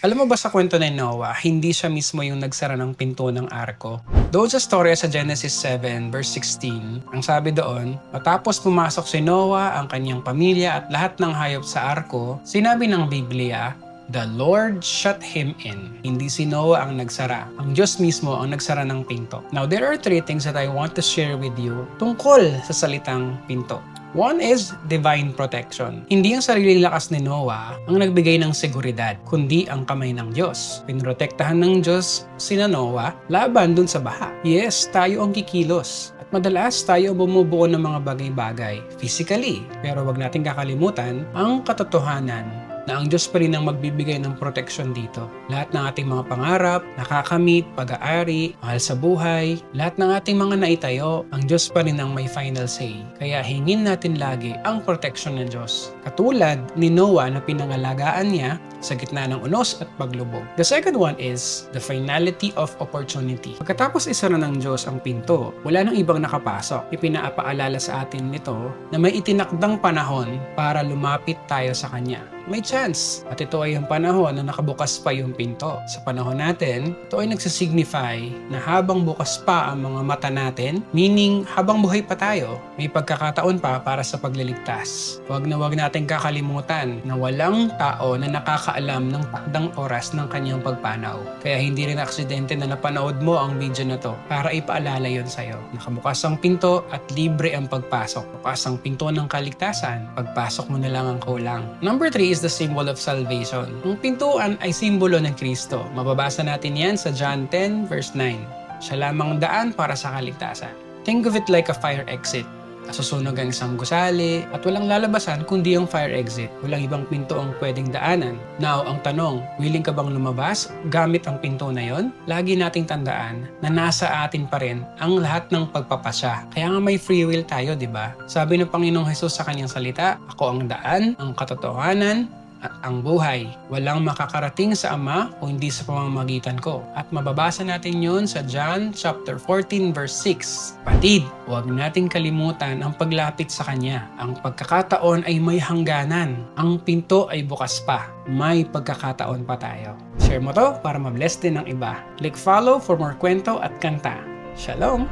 Alam mo ba sa kwento ni Noah, hindi siya mismo yung nagsara ng pinto ng arko? Doon sa storya sa Genesis 7 verse 16, ang sabi doon, matapos pumasok si Noah, ang kanyang pamilya at lahat ng hayop sa arko, sinabi ng Biblia, the Lord shut him in. Hindi si Noah ang nagsara. Ang Diyos mismo ang nagsara ng pinto. Now, there are three things that I want to share with you tungkol sa salitang pinto. One is divine protection. Hindi ang sariling lakas ni Noah ang nagbigay ng seguridad, kundi ang kamay ng Diyos. Pinrotektahan ng Diyos sina Noah laban dun sa baha. Yes, tayo ang kikilos. At madalas tayo bumubuo ng mga bagay-bagay physically. Pero wag natin kakalimutan ang katotohanan na ang Diyos pa rin ang magbibigay ng protection dito. Lahat ng ating mga pangarap, nakakamit, pag-aari, mahal sa buhay, lahat ng ating mga naitayo, ang Diyos pa rin ang may final say. Kaya hingin natin lagi ang protection ng Diyos. Katulad ni Noah na pinangalagaan niya sa gitna ng unos at paglubog. The second one is the finality of opportunity. Pagkatapos isara ng Diyos ang pinto, wala nang ibang nakapasok. Ipinapaalala sa atin nito na may itinakdang panahon para lumapit tayo sa Kanya. May chance. At ito ay yung panahon na nakabukas pa yung pinto. Sa panahon natin, ito ay nagsisignify na habang bukas pa ang mga mata natin, meaning habang buhay pa tayo, may pagkakataon pa para sa pagliligtas. Huwag natin kakalimutan na walang tao na nakakaalam ng takdang oras ng kanyang pagpanaw. Kaya hindi rin aksidente na napanood mo ang video na to para ipaalala yon sa'yo. Nakabukas ang pinto at libre ang pagpasok. Bukas ang pinto ng kaligtasan, pagpasok mo na lang ang kulang. Number 3 is the symbol of salvation. Ang pintuan ay simbolo ng Kristo. Mababasa natin yan sa John 10 verse 9. Siya lamang daan para sa kaligtasan. Think of it like a fire exit. Nasusunog ang isang gusali at walang lalabasan kundi yung fire exit. Walang ibang pinto ang pwedeng daanan. Now, ang tanong, willing ka bang lumabas gamit ang pinto na yon? Lagi nating tandaan na nasa atin pa rin ang lahat ng pagpapasya. Kaya nga may free will tayo, di ba? Sabi ng Panginoong Hesus sa kanyang salita, ako ang daan, ang katotohanan, at ang buhay. Walang makakarating sa Ama o hindi sa pamamagitan ko. At mababasa natin yun sa John chapter 14 verse 6. Patid, huwag nating kalimutan ang paglapit sa Kanya. Ang pagkakataon ay may hangganan. Ang pinto ay bukas pa. May pagkakataon pa tayo. Share mo to para ma-bless din ng iba. Click follow for more kwento at kanta. Shalom!